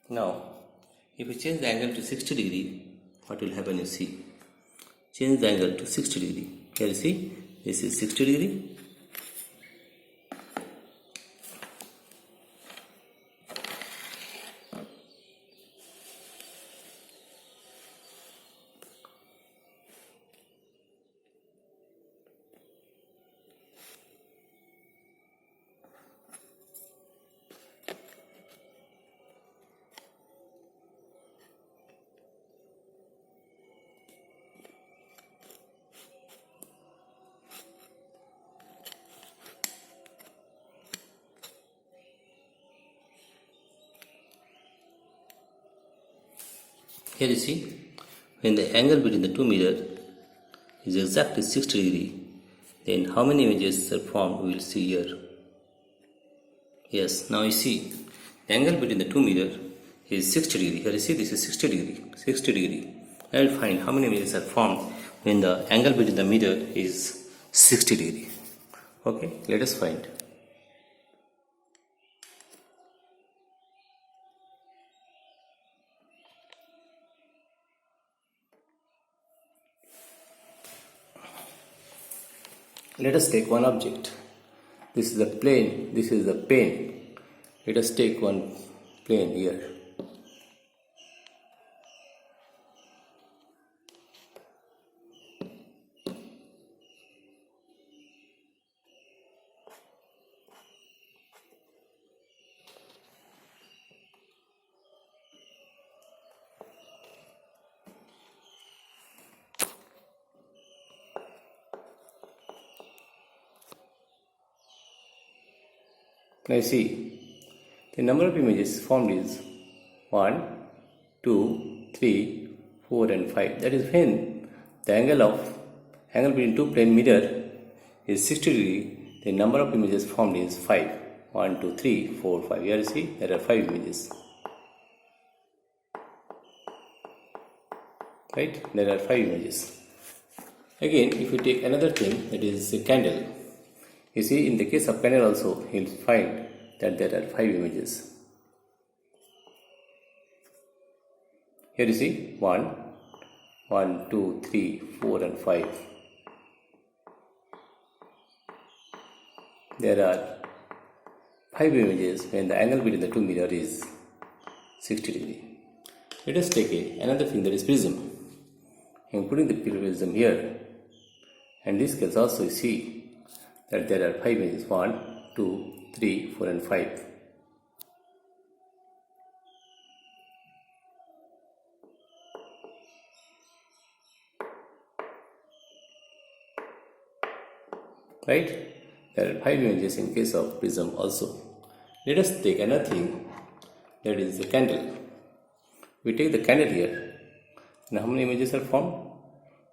Now, if you change the angle to 60 degree, what will happen you see? Change the angle to 60 degree. Here you see, this is 60 degree. Here you see, when the angle between the two mirrors is exactly 60 degree, then how many images are formed we will see here. Yes, now you see, the angle between the two mirrors is 60 degree. Here you see, this is 60 degree. 60 degree. I will find how many images are formed when the angle between the mirror is 60 degree. Okay, let us find. Let us take one object. This is the plane, this is the pen. Let us take one plane here. Now see, the number of images formed is 1, 2, 3, 4 and 5. That is when the angle between two plane mirror is 60 degree, the number of images formed is 5. 1, 2, 3, 4, 5. Here you see, there are 5 images. Right? There are 5 images. Again, if you take another thing, that is a candle. You see, in the case of candle also, you will find that there are 5 images. Here you see, 1, 2, 3, 4 and 5. There are 5 images when the angle between the two mirrors is 60 degree. Let us take another thing, that is prism. I am putting the prism here. And this case also you see that there are 5 images, 1, 2, 3, 4 and 5. Right? There are 5 images in case of prism also. Let us take another thing, that is the candle. We take the candle here. Now how many images are formed?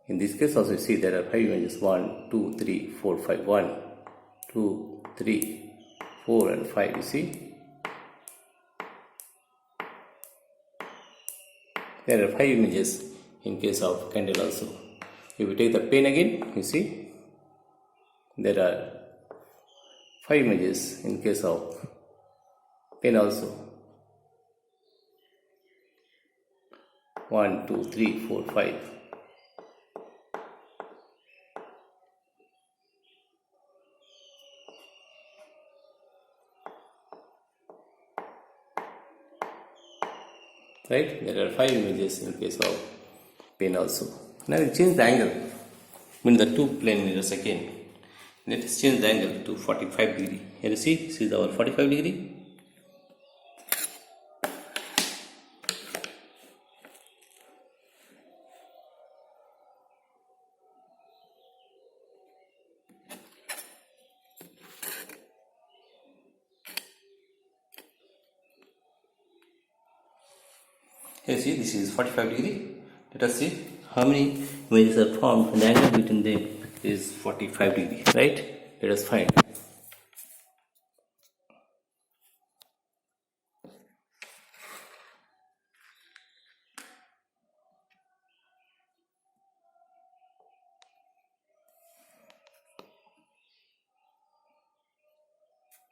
In this case also you see there are 5 images, 1, 2, 3, 4, 5. 1, 2, 3, 4 and 5, you see. There are 5 images in case of candle also. If we take the pen again, you see, there are 5 images in case of pen also. 1, 2, 3, 4, 5. Right? There are 5 images in case of pen also. Now we change the angle between the two plane mirrors again. Let us change the angle to 45 degree. Here you see, this is our 45 degree. Here see, this is 45 degree. Let us see how many images are formed when the angle between them is 45 degree. Right? Let us find.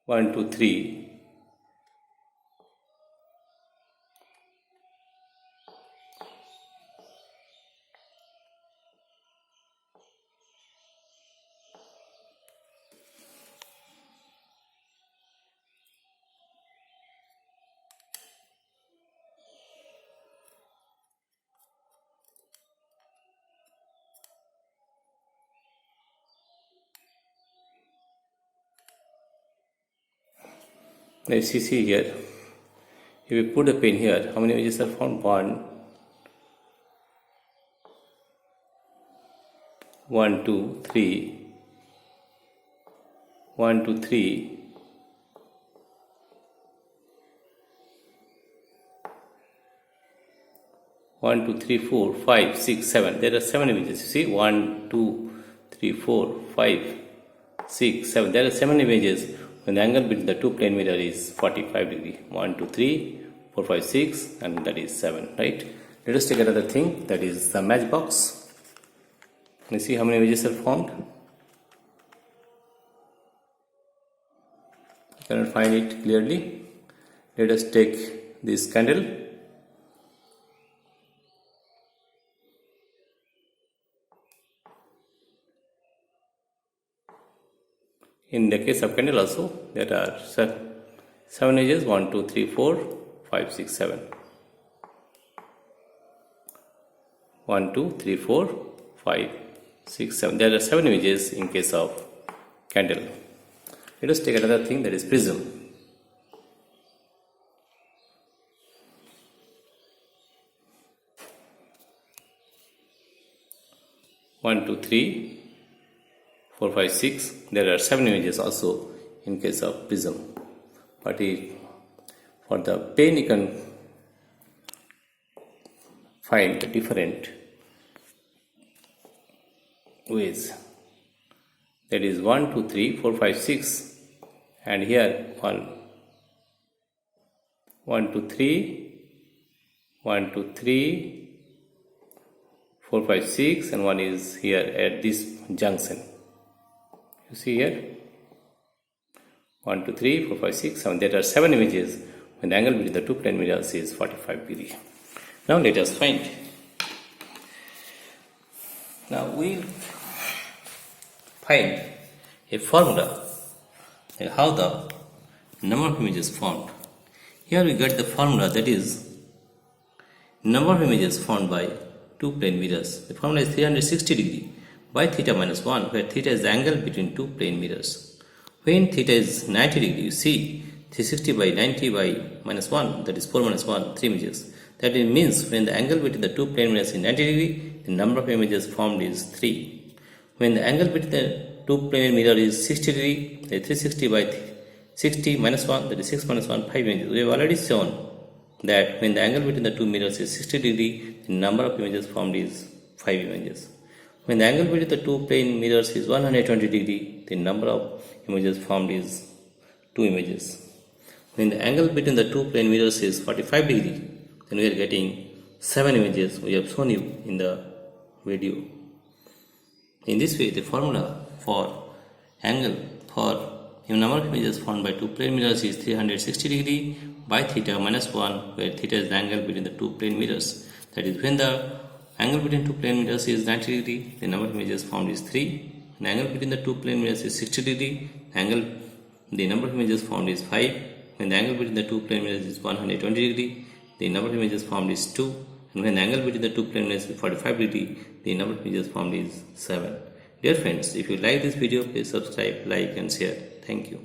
One, two, three, Let's see here. If we put the pen here, how many images are found? 1, 2, 3, 1, 2, 3, 1, 2, 3, 4, 5, 6, 7. There are 7 images. You see, 1, 2, 3, 4, 5, 6, 7. There are 7 images when the angle between the two plane mirror is 45 degree. 1, 2, 3, 4, 5, 6, and that is 7. Right? Let us take another thing, that is the matchbox. Let's see how many images are formed. I cannot find it clearly. Let us take this candle. In the case of candle also, there are 7 edges, 1, 2, 3, 4, 5, 6, 7. 1, 2, 3, 4, 5, 6, 7. There are 7 images in case of candle. Let us take another thing, that is prism. One, two, three, 4, 5, 6. There are 7 images also in case of prism. But for the pen you can find different ways. That is 1, 2, 3, 4, 5, 6. And here 1, 2, 3, 1, 2, 3, 4, 5, 6, and one is here at this junction. You see here 1, 2, 3, 4, 5, 6, 7. There are 7 images when the angle between the two plane mirrors is 45 degree. Now let us find. Now we will find a formula how the number of images formed. Here we get the formula, that is number of images formed by two plane mirrors. The formula is 360 degree by theta minus 1, where theta is the angle between two plane mirrors. When theta is 90 degree, you see 360 by 90 by minus 1, that is 4 minus 1, 3 images. That means when the angle between the two plane mirrors is 90 degree, the number of images formed is 3. When the angle between the two plane mirror is 60 degree, the 360 by 60 minus 1, that is 6 minus 1, 5 images. We have already shown that when the angle between the two mirrors is 60 degree, the number of images formed is 5 images. When the angle between the two plane mirrors is 120 degree, the number of images formed is 2 images. When the angle between the two plane mirrors is 45 degree, then we are getting 7 images. We have shown you in the video. In this way, the formula for angle for the number of images formed by two plane mirrors is 360 degree by theta minus 1, where theta is the angle between the two plane mirrors. That is, when the angle between two plane mirrors is 90 degree, the number of images formed is 3. The angle between the two plane mirrors is 60 degree, the number of images formed is 5. When the angle between the two plane mirrors is 120 degree, the number of images formed is 2. And when the angle between the two plane mirrors is 45 degree, the number of images formed is 7. Dear friends, if you like this video, please subscribe, like and share. Thank you.